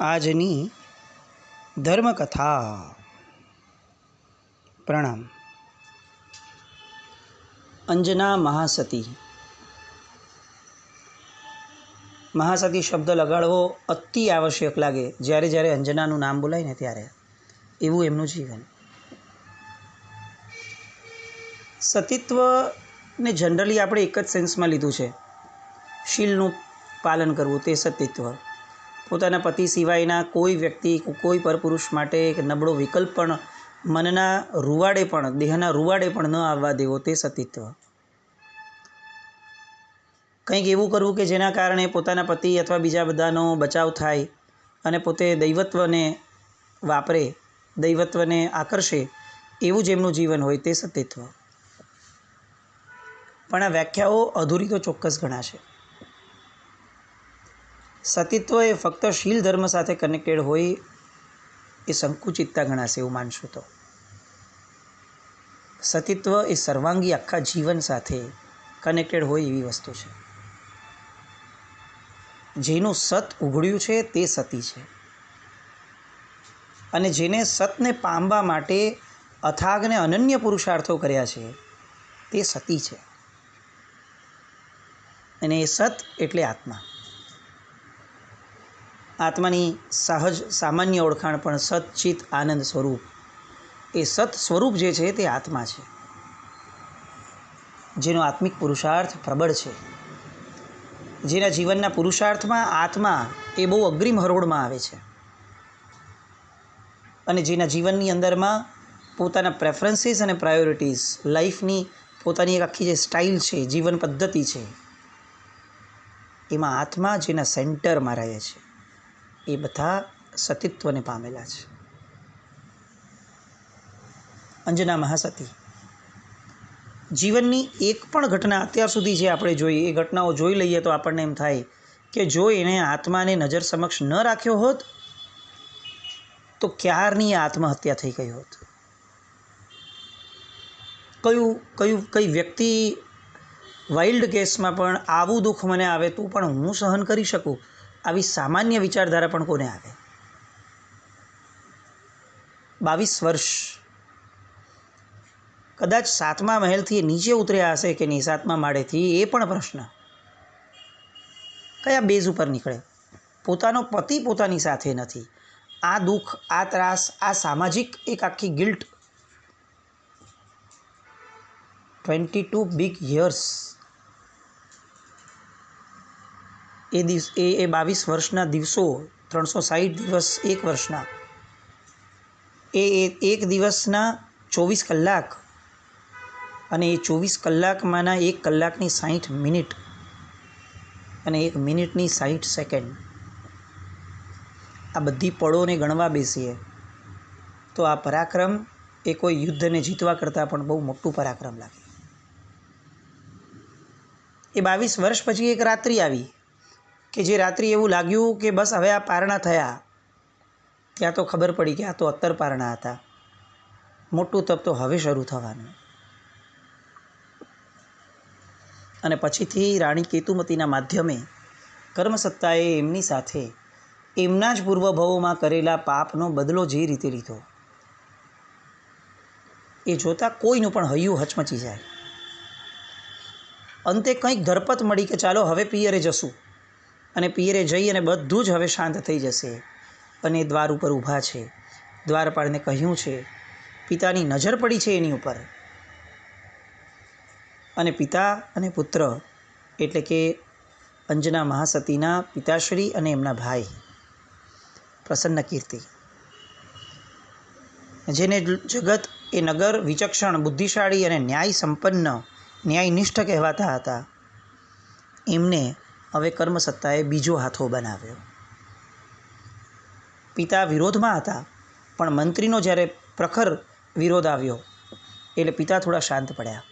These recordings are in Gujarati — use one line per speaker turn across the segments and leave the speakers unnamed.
આજની ધર્મકથા. પ્રણામ. અંજના મહાસતી. મહાસતી શબ્દ લગાડવો અતિ આવશ્યક લાગે જ્યારે જ્યારે અંજનાનું નામ બોલાય ને ત્યારે. એવું એમનું જીવન. સતીત્વને જનરલી આપણે એક જ સેન્સમાં લીધું છે. શીલનું પાલન કરવું તે સતીત્વ. પોતાના પતિ સિવાયના કોઈ વ્યક્તિ, કોઈ પરપુરુષ માટે એક નબળો વિકલ્પ પણ મનના રૂવાડે પણ, દેહના રૂવાડે પણ ન આવવા દેવો તે સતીત્વ. કંઈક એવું કરવું કે જેના કારણે પોતાના પતિ અથવા બીજા બધાનો બચાવ થાય અને પોતે દૈવત્વને વાપરે, દૈવત્વને આકર્ષે, એવું જ એમનું જીવન હોય તે સતીત્વ. પણ આ વ્યાખ્યાઓ અધૂરી તો ચોક્કસ ગણાશે. સતીત્વ એ ફક્ત શીલ ધર્મ સાથે કનેક્ટેડ હોય એ સંકુચિતતા ગણાશે, એવું માનશું તો. સતીત્વ એ સર્વાંગી આખા જીવન સાથે કનેક્ટેડ હોય એવી વસ્તુ છે. જેનું સત ઉઘડ્યું છે તે સતી છે, અને જેને સતને પામવા માટે અથાગ ને અનન્ય પુરુષાર્થો કર્યા છે તે સતી છે. અને એ સત એટલે આત્મા. આત્માની સહજ સામાન્ય ઓળખાણ પણ સત ચિત આનંદ સ્વરૂપ. એ સત સ્વરૂપ જે છે તે આત્મા છે, જેનો આત્મિક પુરુષાર્થ પ્રબળ છે, જેના જીવનના પુરુષાર્થમાં આત્મા એ બહુ અગ્રિમ હરોળમાં આવે છે, અને જેના જીવનની અંદરમાં પોતાના પ્રેફરન્સીસ અને પ્રાયોરિટીઝ, લાઈફની પોતાની એક આખી જે સ્ટાઇલ છે, જીવન પદ્ધતિ છે, એમાં આત્મા જેના સેન્ટરમાં રહે છે, એ બધા સતીત્વને પામેલા છે. અંજના મહાસતી જીવનની એક પણ ઘટના અત્યાર સુધી જે આપણે જોઈ, એ ઘટનાઓ જોઈ લઈએ તો આપણને એમ થાય કે જો એને આત્માને નજર સમક્ષ ન રાખ્યો હોત તો ક્યારની આત્મહત્યા થઈ ગઈ હોત. કઈ વ્યક્તિ વાઇલ્ડ કેસમાં પણ આવું દુઃખ મને આવે તો પણ હું સહન કરી શકું, આવી સામાન્ય વિચારધારા પણ કોને આવે? 22 વર્ષ કદાચ 7મા મહેલથી નીચે ઉતર્યા હશે કે નહીં, 7મા માળેથી, એ પણ પ્રશ્ન. કયા બેઝ ઉપર નીકળે? પોતાનો પતિ પોતાની સાથે નથી. આ દુઃખ, આ ત્રાસ, આ સામાજિક એક આખી ગિલ્ટ. 22 big years. એ 22 વર્ષના દિવસો, 360 દિવસ એક વર્ષના, એ એક દિવસના 24 કલાક, અને એ 24 કલાકમાંના 1 કલાકની 60 મિનિટ, અને 1 મિનિટની 60 સેકન્ડ. આ બધી પળોને ગણવા બેસીએ તો આ પરાક્રમ એ કોઈ યુદ્ધને જીતવા કરતાં પણ બહુ મોટું પરાક્રમ લાગે. એ 22 વર્ષ પછી એક રાત્રિ આવી કે જે રાત્રિ એવું લાગ્યું કે બસ હવે આ પારણા થયા. ત્યાં તો ખબર પડી કે આ તો અત્તર પારણા હતા. મોટું તપ તો હવે શરૂ થવાનું. અને પછીથી રાણી કેતુમતીના માધ્યમે કર્મસત્તાએ એમની સાથે એમના જ પૂર્વભવોમાં કરેલા પાપનો બદલો જે રીતે લીધો, એ જોતાં કોઈનું પણ હૈયું હચમચી જાય. અંતે કંઈક ધરપત મળી કે ચાલો હવે પિયરે જશું, અને પિયરે જઈ અને બધું જ હવે શાંત થઈ જશે. અને દ્વાર ઉપર ઊભા છે. દ્વારપાળને કહ્યું છે, પિતાની નજર પડી છે એની ઉપર, અને પિતા અને પુત્ર એટલે કે અંજના મહાસતીના પિતાશ્રી અને એમના ભાઈ પ્રસન્ન કીર્તિ, જેને જગત એ નગર વિચક્ષણ, બુદ્ધિશાળી અને ન્યાય સંપન્ન, ન્યાયનિષ્ઠ કહેવાતા હતા, એમને હવે કર્મસત્તાએ બીજો હાથો બનાવ્યો. પિતા વિરોધમાં હતા, પણ મંત્રીનો જ્યારે પ્રખર વિરોધ આવ્યો એટલે પિતા થોડા શાંત પડ્યા.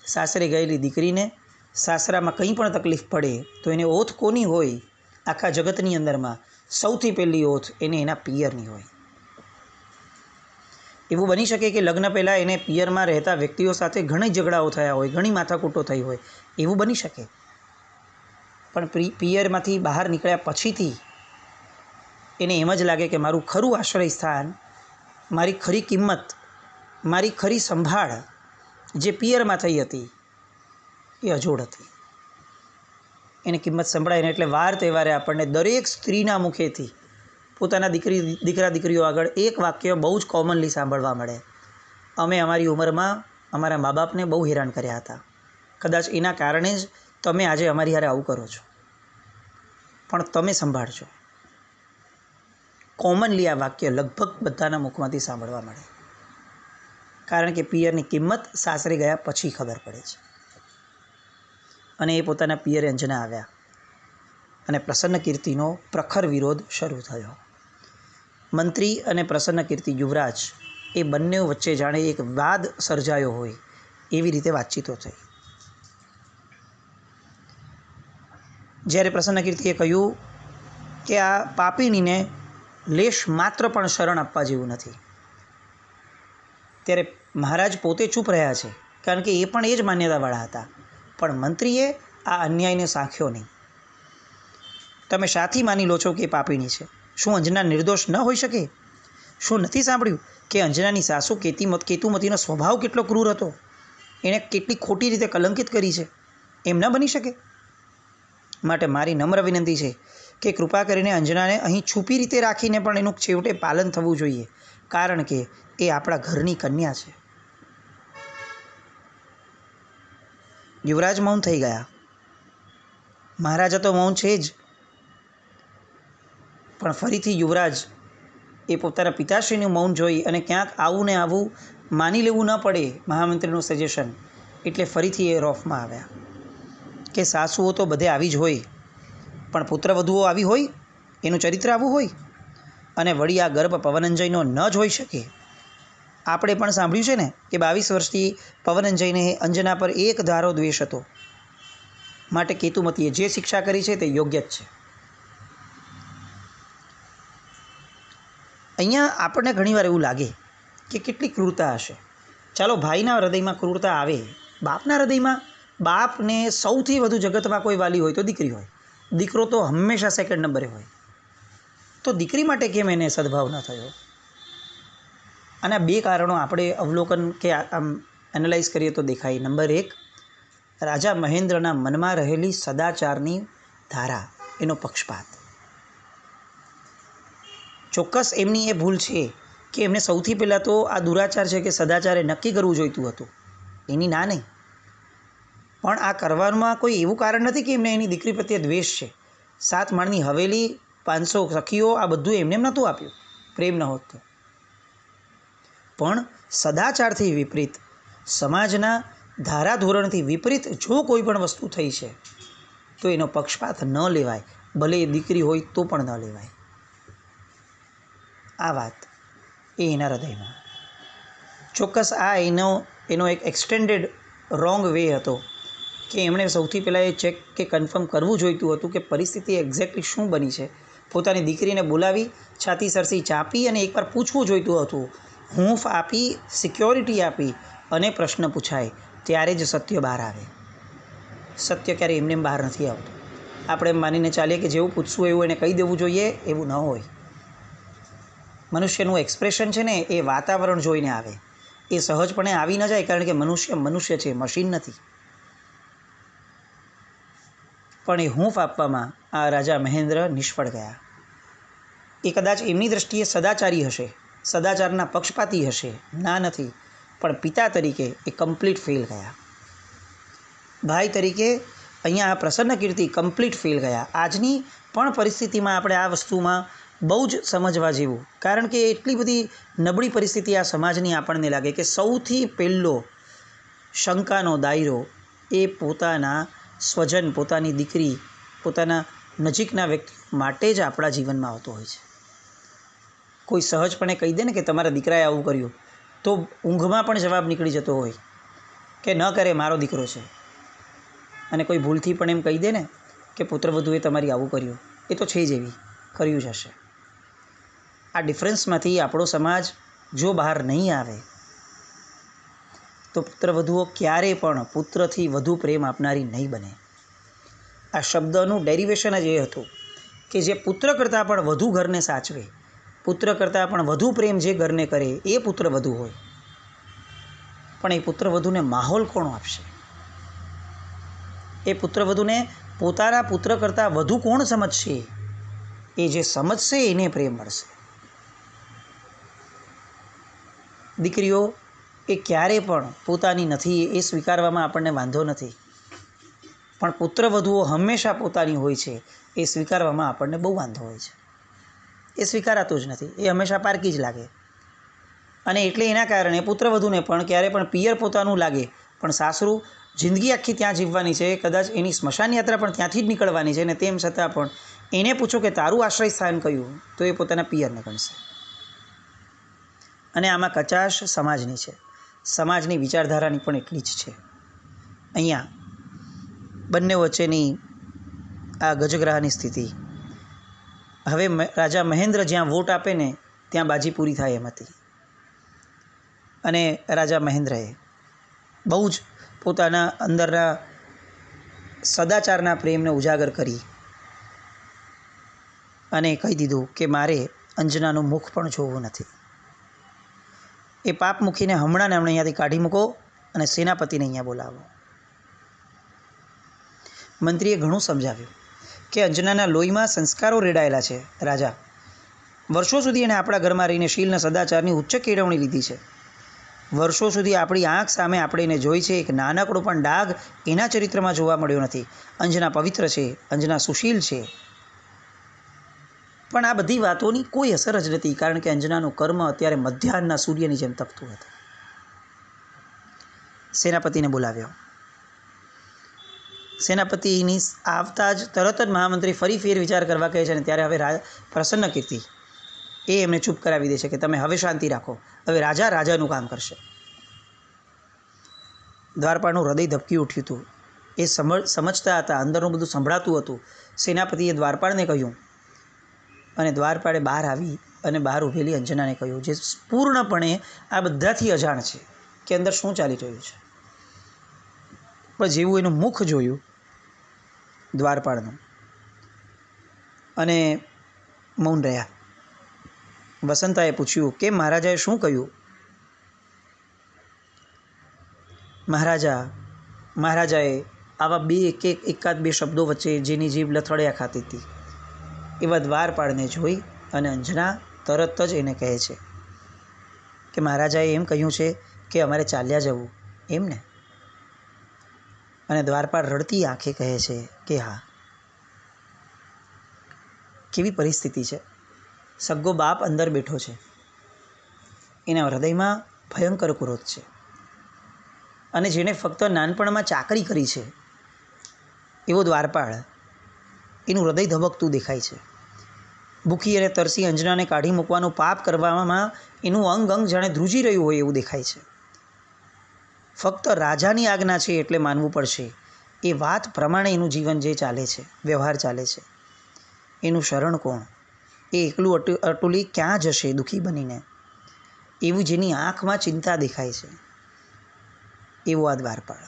સાસરે ગયેલી દીકરીને સાસરામાં કંઈ પણ તકલીફ પડે તો એને ઓથ કોની હોય? આખા જગતની અંદરમાં સૌથી પહેલી ઓથ એને એના પિયરની હોય. એવું બની શકે કે લગ્ન પહેલાં એને પિયરમાં રહેતા વ્યક્તિઓ સાથે ઘણી ઝઘડાઓ થયા હોય, ઘણી માથાકૂટો થઈ હોય, એવું બની શકે. પણ પિયરમાંથી બહાર નીકળ્યા પછીથી એને એમ જ લાગે કે મારું ખરું આશ્રય સ્થાન, મારી ખરી કિંમત, મારી ખરી સંભાળ જે પિયરમાં થઈ હતી એ અજોડ હતી. એની કિંમત સંભળાય ને એટલે વાર તહેવારે આપણને દરેક સ્ત્રીના મુખેથી પોતાના દીકરા દીકરીઓ આગળ એક વાક્ય બહુ જ કોમનલી સાંભળવા મળે: અમે અમારી ઉંમરમાં અમારા મા બાપને બહુ હેરાન કર્યા હતા, કદાચ એના કારણે જ તમે આજે અમારી હારે આવું કરો છો, પણ તમે સંભાળજો. કોમનલી આ વાક્ય લગભગ બધાના મુખમાંથી સાંભળવા મળે, કારણ કે પિયરની કિંમત સાસરે ગયા પછી ખબર પડે છે. અને એ પોતાના પિયરે અંજના આવ્યા અને પ્રસન્ન કીર્તિનો પ્રખર વિરોધ શરૂ થયો. મંત્રી અને પ્રસન્ન કીર્તિ યુવરાજ એ બંને વચ્ચે જાણે એક વાદ સર્જાયો હોય એવી રીતે વાતચીતો થઈ. જ્યારે પ્રસન્ન કીર્તિએ કહ્યું કે આ પાપીણીને લેશ માત્ર પણ શરણ આપવા જેવું નથી, ત્યારે મહારાજ પોતે ચૂપ રહ્યા છે, કારણ કે એ પણ એ જ માન્યતાવાળા હતા. પણ મંત્રીએ આ અન્યાયને સાંખ્યો નહીં. તમે શાથી માની લો છો કે એ પાપીણી છે? શું અંજના નિર્દોષ ન હોઈ શકે? શું નથી સાંભળ્યું કે અંજનાની સાસુ કેતુમતીનો સ્વભાવ કેટલો ક્રૂર હતો? એણે કેટલી ખોટી રીતે કલંકિત કરી છે. એમ ન બની શકે. માટે મારી નમ્ર વિનંતી છે કે કૃપા કરીને અંજનાને અહીં છુપી રીતે રાખીને પણ એનું છેવટે પાલન થવું જોઈએ, કારણ કે એ આપણા ઘરની કન્યા છે. યુવરાજ મૌન થઈ ગયા. મહારાજા તો મૌન છે જ, પણ ફરીથી યુવરાજ એ પોતાના પિતાશ્રીનું મૌન જોઈ અને ક્યાંક આવું ને આવું માની લેવું ન પડે મહામંત્રીનું સજેશન, એટલે ફરીથી એ રોફમાં આવ્યા કે સાસુઓ તો બધે આવી જ હોય, પણ પુત્રવધુઓ આવી હોય, એનું ચરિત્ર આવું હોય, અને વળી આ ગર્ભ પવનંજયનો ન જ હોઈ શકે. આપણે પણ સાંભળ્યું છે ને કે 22 વર્ષથી પવનંજયને અંજના પર એક ધારો દ્વેષ હતો, માટે કેતુમતીએ જે શિક્ષા કરી છે તે યોગ્ય જ છે. અહીંયા આપણને ઘણીવાર એવું લાગે કે કેટલી ક્રૂરતા હશે. ચાલો, ભાઈના હૃદયમાં ક્રૂરતા આવે, બાપના હૃદયમાં, બાપને સૌથી વધુ જગતમાં કોઈ વાલી હોય તો દીકરી હોય. દીકરો તો હંમેશા સેકન્ડ નંબરે હોય. તો દીકરી માટે કેમ એને સદભાવ ન થયો? અને 2 કારણો આપણે અવલોકન કે આમ એનાલાઇઝ કરીએ તો દેખાય. નંબર 1, રાજા મહેન્દ્રના મનમાં રહેલી સદાચારની ધારા, એનો પક્ષપાત. ચોક્કસ એમની એ ભૂલ છે કે એમને સૌથી પહેલાં તો આ દુરાચાર છે કે સદાચારે નક્કી કરવું જોઈતું હતું, એની ના નહીં. પણ આ કરવામાં કોઈ એવું કારણ નથી કે એમને એની દીકરી પ્રત્યે દ્વેષ છે. 7 માળની હવેલી, 500 સખીઓ, આ બધું એમને નહોતું આપ્યું પ્રેમ ન હોત તો. પણ સદાચારથી વિપરીત, સમાજના ધારાધોરણથી વિપરીત જો કોઈ પણ વસ્તુ થઈ છે તો એનો પક્ષપાત ન લેવાય, ભલે એ દીકરી હોય તો પણ ન લેવાય. આ વાત એ એના હૃદયમાં. ચોક્કસ આ એનો એક એક્સટેન્ડેડ રોંગ વે હતો કે એમણે સૌથી પહેલાં એ ચેક કે કન્ફર્મ કરવું જોઈતું હતું કે પરિસ્થિતિ એક્ઝેક્ટલી શું બની છે. પોતાની દીકરીને બોલાવી, છાતી સરસી ચાંપી અને એકવાર પૂછવું જોઈતું હતું. હૂંફ આપી, સિક્યોરિટી આપી અને પ્રશ્ન પૂછાય, ત્યારે જ સત્ય બહાર આવે. સત્ય ક્યારેય એમને બહાર નથી આવતું. આપણે એમ માનીને ચાલીએ કે જેવું પૂછશું એવું એને કહી દેવું જોઈએ, એવું ન હોય. મનુષ્યનું એક્સપ્રેશન છે ને એ વાતાવરણ જોઈને આવે, એ સહજપણે આવી ન જાય, કારણ કે મનુષ્ય છે, મશીન નથી. પણ એ હૂંફ આપવામાં આ રાજા મહેન્દ્ર નિષ્ફળ ગયા. એ કદાચ એમની દૃષ્ટિએ સદાચારી હશે, સદાચારના પક્ષપાતી હશે, ના નથી, પણ પિતા તરીકે એ કમ્પ્લીટ ફેલ ગયા. ભાઈ તરીકે અહીંયા આ પ્રસન્ન કીર્તિ કમ્પ્લીટ ફેલ ગયા. આજની પણ પરિસ્થિતિમાં આપણે આ વસ્તુમાં બહુ જ સમજવા જેવું, કારણ કે એટલી બધી નબળી પરિસ્થિતિ આ સમાજની આપણને લાગે કે સૌથી પહેલો શંકાનો દાયરો એ પોતાના સ્વજન, પોતાની દીકરી, પોતાના નજીકના વ્યક્તિ માટે જ આપણા જીવનમાં આવતો હોય છે. કોઈ સહજપણે કહી દે ને કે તમારા દીકરાએ આવું કર્યું, તો ઊંઘમાં પણ જવાબ નીકળી જતો હોય કે ન કરે, મારો દીકરો છે. અને કોઈ ભૂલથી પણ એમ કહી દે ને કે પુત્રવધુએ તમારી આવું કર્યું, એ તો છે જ એવી, કર્યું જ હશે. આ ડિફરન્સમાંથી આપણો સમાજ જો બહાર નહીં આવે તો પુત્રવધુઓ ક્યારેય પણ પુત્રથી વધુ પ્રેમ આપનારી નહીં બને. આ શબ્દનું ડેરિવેશન જ એ હતું કે જે પુત્ર કરતાં પણ વધુ ઘરને સાચવે, પુત્ર કરતાં પણ વધુ પ્રેમ જે ઘરને કરે એ પુત્રવધુ હોય. પણ એ પુત્રવધુને માહોલ કોણ આપશે? એ પુત્રવધુને પોતાના પુત્ર કરતાં વધુ કોણ સમજશે? એ જે સમજશે એને પ્રેમ મળશે. દીકરીઓ એ ક્યારે પણ પોતાની નથી એ સ્વીકારવામાં આપણને વાંધો નથી, પણ પુત્રવધુઓ હંમેશા પોતાની હોય છે એ સ્વીકારવામાં આપણને બહુ વાંધો હોય છે. એ સ્વીકારાતું જ નથી, એ હંમેશા પારકી જ લાગે. અને એટલે એના કારણે પુત્રવધુને પણ ક્યારે પણ પિયર પોતાનું લાગે, પણ સાસરું જિંદગી આખી ત્યાં જીવવાની છે, કદાચ એની સ્મશાન યાત્રા પણ ત્યાંથી જ નીકળવાની છે, અને તેમ છતાં પણ એને પૂછો કે તારું આશ્રય સ્થાન કયું, તો એ પોતાના પિયરને ગણશે. અને આમાં કચાશ સમાજની છે, સમાજની વિચારધારાની પણ એટલી જ છે. અહીંયા બંને વચ્ચેની આ ગજગ્રહની સ્થિતિ. હવે રાજા મહેન્દ્ર જ્યાં વોટ આપે ને ત્યાં બાજી પૂરી થાય એમ હતી. અને રાજા મહેન્દ્રએ બહુ જ પોતાના અંદરના સદાચારના પ્રેમને ઉજાગર કરી અને કહી દીધું કે મારે અંજનાનું મુખ પણ જોવું નથી. એ પાપ મૂકીને હમણાં ને હમણાં અહીંયાથી કાઢી મૂકો અને સેનાપતિને અહીંયા બોલાવો. મંત્રીએ ઘણું સમજાવ્યું કે અંજનાના લોહીમાં સંસ્કારો રેડાયેલા છે. રાજા, વર્ષો સુધી એણે આપણા ઘરમાં રહીને શીલના સદાચારની ઉચ્ચ કેળવણી લીધી છે. વર્ષો સુધી આપણી આંખ સામે આપણે એને જોઈ છે. એક નાનકડો પણ ડાઘ એના ચરિત્રમાં જોવા મળ્યો નથી. અંજના પવિત્ર છે, અંજના સુશીલ છે. પણ આ બધી વાતોની કોઈ અસર જ નથી, કારણ કે અંજનાનું કર્મ અત્યારે મધ્યાહનના સૂર્યની જેમ તપતું હતું. સેનાપતિને બોલાવ્યો. સેનાપતિની આવતા જ તરત જ મહામંત્રી ફરી ફેર વિચાર કરવા કહે છે, અને ત્યારે હવે પ્રસન્ન કીર્તિ એ એમને ચૂપ કરાવી દે છે કે તમે હવે શાંતિ રાખો, હવે રાજા રાજાનું કામ કરશે. દ્વારપાળનું હૃદય ધબકી ઉઠ્યું હતું. એ સમજતા હતા, અંદરનું બધું સંભળાતું હતું. સેનાપતિએ દ્વારપાળને કહ્યું, અને દ્વારપાળે બહાર આવી અને બહાર ઊભેલી અંજનાને કહ્યું, જે પૂર્ણપણે આ બધાથી અજાણ છે કે અંદર શું ચાલી રહ્યું છે. પણ જેવું એનું મુખ જોયું દ્વારપાળનું, અને મૌન રહ્યા. વસંતાએ પૂછ્યું, કેમ મહારાજાએ શું કહ્યું? મહારાજાએ આવા એકાદ બે શબ્દો વચ્ચે જેની જીભ લથડિયા ખાતી હતી એવા દ્વારપાળને જોઈ અને અંજના તરત જ એને કહે છે કે મહારાજાએ એમ કહ્યું છે કે અમારે ચાલ્યા જવું, એમ ને? અને દ્વારપાળ રડતી આંખે કહે છે કે હા. કેવી પરિસ્થિતિ છે! સગ્ગો બાપ અંદર બેઠો છે, એના હૃદયમાં ભયંકર ક્રોધ છે, અને જેણે ફક્ત નાનપણમાં ચાકરી કરી છે એવો દ્વારપાળ, એનું હૃદય ધબકતું દેખાય છે. ભૂખી અને તરસી અંજનાને કાઢી મૂકવાનું પાપ કરવામાં એનું અંગ અંગ જાણે ધ્રુજી રહ્યું હોય એવું દેખાય છે. ફક્ત રાજાની આજ્ઞા છે એટલે માનવું પડશે, એ વાત પ્રમાણે એનું જીવન જે ચાલે છે, વ્યવહાર ચાલે છે. એનું શરણ કોણ? એ એકલું અટુલી ક્યાં જશે દુઃખી બનીને? એવું જેની આંખમાં ચિંતા દેખાય છે એવો આ દ્વારપાળ.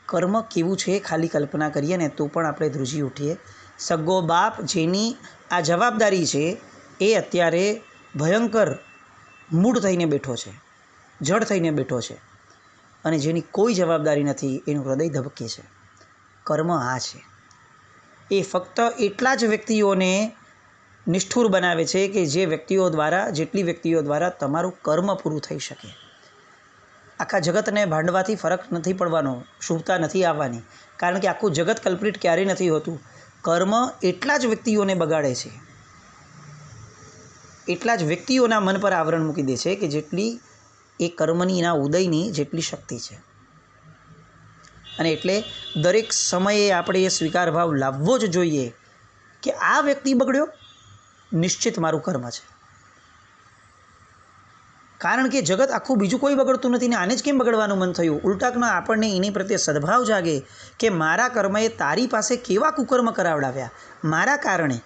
કર્મ કેવું છે ખાલી કલ્પના કરીએ ને તો પણ આપણે ધ્રુજી ઉઠીએ. સગ્ગો બાપ જેની આ જવાબદારી છે એ અત્યારે ભયંકર મૂઢ થઈને બેઠો છે, જડ થઈને બેઠો છે, અને જેની કોઈ જવાબદારી નથી, એનું હૃદય ધબકે છે. કર્મ આ છે. એ ફક્ત એટલા જ વ્યક્તિઓને નિષ્ઠુર બનાવે છે કે જેટલી વ્યક્તિઓ દ્વારા તમારું કર્મ પૂરું થઈ શકે. આખા જગતને ભાંડવાથી ફરક નથી પડવાનો, શુભતા નથી આવવાની, કારણ કે આખું જગત કલ્પ્રિટ ક્યારેય નથી હોતું. કર્મ એટલા જ વ્યક્તિઓને બગાડે છે, એટલા જ વ્યક્તિઓના મન પર આવરણ મૂકી દે છે કે જેટલી એ કર્મની એના ઉદયની જેટલી શક્તિ છે. અને એટલે દરેક સમયે આપણે એ સ્વીકાર ભાવ લાવવો જ જોઈએ કે આ વ્યક્તિ બગડ્યો, નિશ્ચિત મારું કર્મ છે. કારણ કે જગત આખું બીજું કોઈ બગડતું નથી ને આને જ કેમ બગડવાનું મન થયું? ઉલટામાં આપણને એની પ્રત્યે સદભાવ જાગે કે મારા કર્મએ તારી પાસે કેવા કુકર્મ કરાવડાવ્યા, મારા કારણે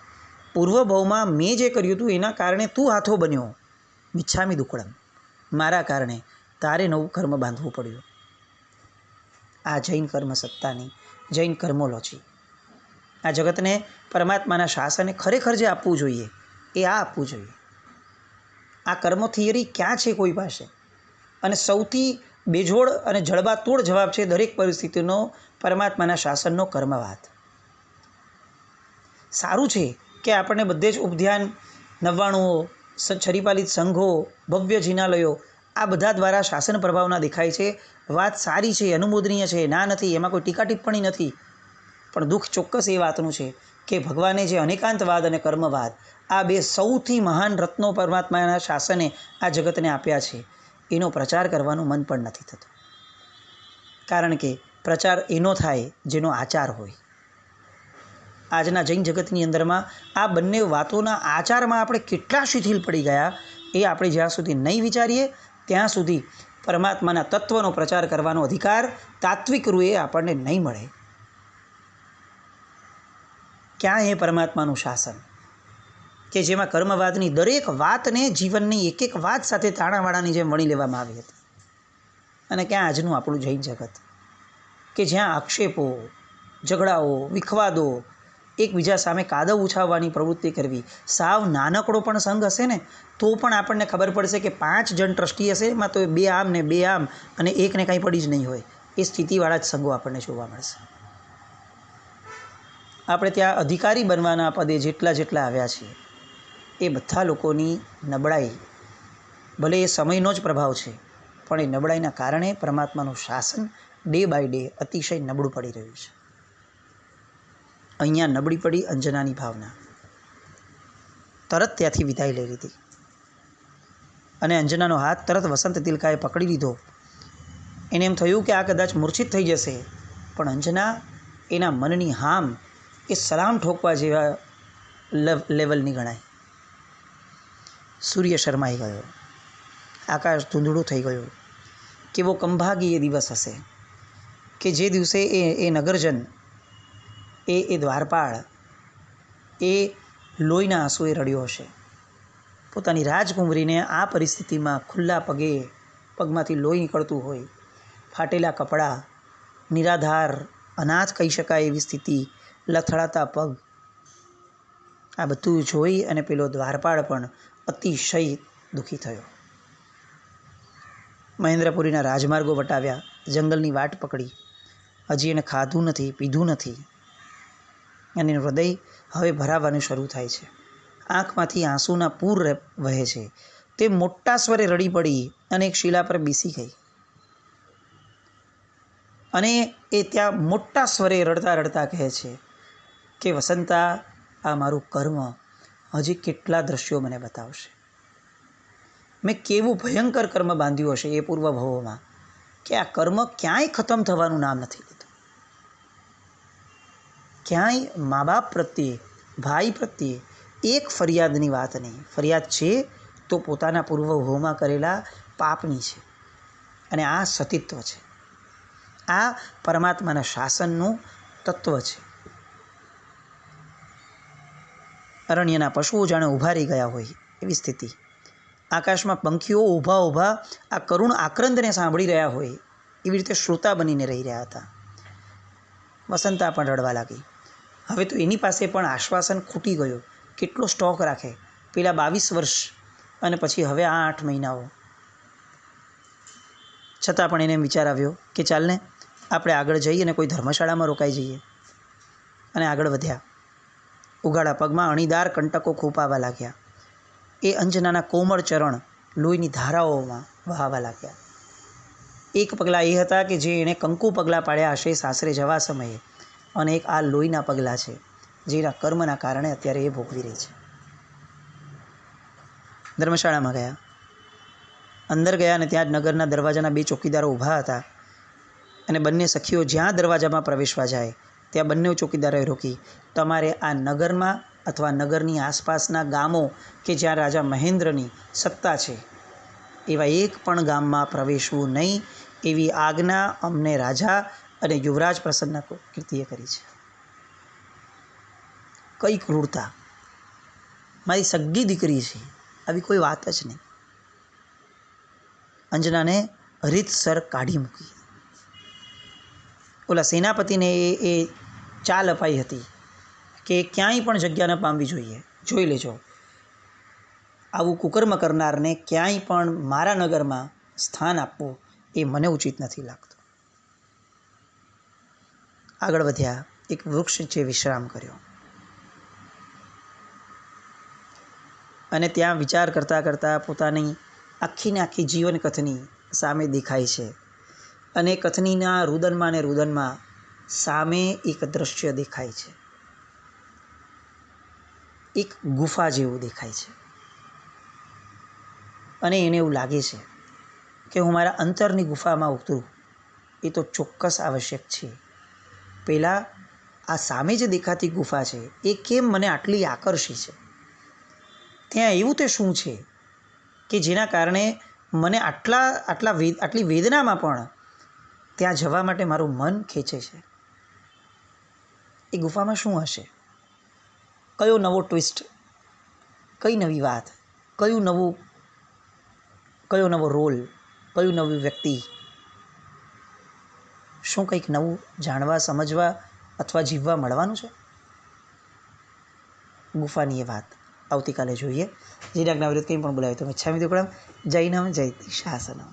પૂર્વભાવમાં મેં જે કર્યું હતું એના કારણે તું હાથો બન્યો, મિચ્છામી દુક્કડમ, મારા કારણે તારે નવું કર્મ બાંધવું પડ્યું. આ જૈન કર્મ સત્તાની, જૈન કર્મોલોજી. આ જગતને પરમાત્માના શાસને ખરેખર જે આપવું જોઈએ એ આ આપવું જોઈએ. આ કર્મ થિયરી ક્યાં છે કોઈ પાસે? અને સૌથી બેજોડ અને જડબાતોડ જવાબ છે દરેક પરિસ્થિતિનો પરમાત્માના શાસનનો કર્મવાદ. સારું છે કે આપણને બધે જ ઉપધ્યાન, નવ્વાણુઓ, છરીપાલિત સંઘો, ભવ્ય જિનાલયો આ બધા દ્વારા શાસન પ્રભાવના દેખાય છે. વાત સારી છે, અનુમોદનીય છે, ના નથી, એમાં કોઈ ટીકા ટિપ્પણી નથી. પણ દુઃખ ચોક્કસ એ વાતનું છે કે ભગવાને જે અનેકાંતવાદ અને કર્મવાદ આ બે સૌથી મહાન રત્નો પરમાત્માના શાસને આ જગતને આપ્યા છે, એનો પ્રચાર કરવાનું મન પણ નથી થતું. કારણ કે પ્રચાર એનો થાય જેનો આચાર હોય. આજના જૈન જગતની અંદરમાં આ બંને વાતોના આચારમાં આપણે કેટલા શિથિલ પડી ગયા એ આપણે જ્યાં સુધી નહીં વિચારીએ ત્યાં સુધી પરમાત્માના તત્વનો પ્રચાર કરવાનો અધિકાર તાત્વિક રૂએ આપણને નહીં મળે. ક્યાં એ પરમાત્માનું શાસન કે જેમાં કર્મવાદની દરેક વાતને જીવનની એક એક વાત સાથે તાણાવાળાની જેમ વણી લેવામાં આવી હતી? અને ક્યાં આજનું આપણું જૈન જગત કે જ્યાં આક્ષેપો, ઝઘડાઓ, વિખવાદો, એકબીજા સામે કાદવ ઉછાવવાની પ્રવૃત્તિ કરવી. સાવ નાનકડો પણ સંઘ હશે ને તો પણ આપણને ખબર પડશે કે 5 જણ ટ્રસ્ટી હશે, એમાં તો 2 આમ ને 2 આમ અને એકને કંઈ પડી જ નહીં હોય. એ સ્થિતિવાળા જ સંઘો આપણને જોવા મળશે. આપણે ત્યાં અધિકારી બનવાના પદે જેટલા આવ્યા છીએ એ બધા લોકોની નબળાઈ, ભલે એ સમયનો જ પ્રભાવ છે, પણ એ નબળાઈના કારણે પરમાત્માનું શાસન ડે બાય ડે અતિશય નબળું પડી રહ્યું છે. અહીંયા નબળી પડી અંજનાની ભાવના. તરત ત્યાંથી વિદાય લઈ લીધી અને અંજનાનો હાથ તરત વસંત તિલકાએ પકડી લીધો. એને એમ થયું કે આ કદાચ મૂર્છિત થઈ જશે, પણ અંજના એના મનની હામ એ સલામ ઠોકવા જેવા લેવલની ગણાય. સૂર્ય શરમાઈ ગયો, આકાશ ધૂંધળું થઈ ગયું. કેવો કંભાગી એ દિવસ હશે કે જે દિવસે એ નગરજન, એ દ્વારપાળ એ લોહીના આંસુએ રડ્યો હશે. પોતાની રાજકુંવરીને આ પરિસ્થિતિમાં ખુલ્લા પગમાંથી લોહી નીકળતું હોય, ફાટેલા કપડાં, નિરાધાર, અનાથ કહી શકાય એવી સ્થિતિ, લથડાતા પગ, આ બધું જોઈ અને પેલો દ્વારપાળ પણ અતિશય દુઃખી થયો. મહેન્દ્રપુરીના રાજમાર્ગો વટાવ્યા, જંગલની વાટ પકડી. હજી એને ખાધું નથી, પીધું નથી અને એનું હૃદય હવે ભરાવાનું શરૂ થાય છે. આંખમાંથી આંસુના પૂર વહે છે. તે મોટા સ્વરે રડી પડી અને એક શિલા પર બેસી ગઈ અને એ ત્યાં મોટા સ્વરે રડતા રડતા કહે છે કે વસંતા, આ મારું કર્મ હજી કેટલા દ્રશ્યો મને બતાવશે. મેં કેવું ભયંકર કર્મ બાંધ્યું હશે એ પૂર્વ ભવોમાં કે આ કર્મ ક્યાંય ખતમ થવાનું નામ નથી લીધું. ક્યાંય મા બાપ પ્રત્યે, ભાઈ પ્રત્યે એક ફરિયાદની વાત નહીં. ફરિયાદ છે તો પોતાના પૂર્વ ભવમાં કરેલા પાપની છે. અને આ સતીત્વ છે, આ પરમાત્માના શાસનનું તત્વ છે. અરણ્યના પશુઓ જાણે ઊભા રહી ગયા હોય એવી સ્થિતિ. આકાશમાં પંખીઓ ઊભા આ કરુણ આક્રંદને સાંભળી રહ્યા હોય એવી રીતે શ્રોતા બનીને રહી રહ્યા હતા. વસંતા પણ રડવા લાગી. હવે તો એની પાસે પણ આશ્વાસન ખૂટી ગયું. કેટલો સ્ટોક રાખે? પેલા 22 વર્ષ અને પછી હવે આ 8 મહિનાઓ. છતાં પણ એને વિચાર આવ્યો કે ચાલને આપણે આગળ જઈએ અને કોઈ ધર્મશાળામાં રોકાઈ જઈએ. અને આગળ વધ્યા. ઉગાડા પગમાં અણીદાર કંટકો ખૂંપાવા લાગ્યા. એ અંજનાના કોમળ ચરણ લોહીની ધારાઓમાં વહાવા લાગ્યા. એક પગલાં એ હતા કે જે એણે કંકુ પગલાં પાડ્યા હશે સાસરે જવા સમયે, અને એક આ લોહીના પગલાં છે જેના કર્મના કારણે અત્યારે એ ભોગવી રહી છે. ધર્મશાળામાં ગયા. અંદર ગયા અને ત્યાં જ નગરના દરવાજાના 2 ચોકીદારો ઊભા હતા અને બંને સખીઓ જ્યાં દરવાજામાં પ્રવેશવા જાય ત્યાં બંને ચોકીદારોએ રોકી, તમારે આ નગરમાં અથવા નગરની આસપાસના ગામો કે જ્યાં રાજા મહેન્દ્રની સત્તા છે એવા એક પણ ગામમાં પ્રવેશવું નહીં, એવી આજ્ઞા અમને રાજા અને યુવરાજ પ્રસન્ન કીર્તિએ કરી છે. કઈ ક્રૂરતા! મારી સગ્ગી દીકરી છે, આવી કોઈ વાત જ નહીં. અંજનાને રીતસર કાઢી મૂકી. ઓલા સેનાપતિને એ ચાલ અપાઈ હતી કે ક્યાંય પણ જગ્યા ન પામવી જોઈએ. જોઈ લેજો, આવું કુકર્મ કરનારને ક્યાંય પણ મારા નગરમાં સ્થાન આપવું એ મને ઉચિત નથી લાગતું. આગળ વધ્યા. એક વૃક્ષ નીચે વિશ્રામ કર્યો અને ત્યાં વિચાર કરતાં કરતાં પોતાની આખીને આખી જીવન કથની સામે દેખાય છે. અને કથનીના રુદનમાં ને રુદનમાં સામે એક દ્રશ્ય દેખાય છે. એક ગુફા જેવું દેખાય છે અને એને એવું લાગે છે કે હું મારા અંતરની ગુફામાં ઉતરું એ તો ચોક્કસ આવશ્યક છે. પહેલાં આ સામે જે દેખાતી ગુફા છે એ કેમ મને આટલી આકર્ષી છે? ત્યાં એવું તે શું છે કે જેના કારણે મને આટલી વેદનામાં પણ ત્યાં જવા માટે મારું મન ખેંચે છે? એ ગુફામાં શું હશે? કયો નવો ટ્વિસ્ટ, કઈ નવી વાત, કયો નવો રોલ, કયું નવું વ્યક્તિ? શું કંઈક નવું જાણવા, સમજવા અથવા જીવવા મળવાનું છે? ગુફાની એ વાત આવતીકાલે જોઈએ. જે આજ્ઞા વિરુદ્ધ કંઈ પણ બોલાવે તો મિચ્છામિ દુક્કડમ. જૈનમ જયતિ શાસનમ.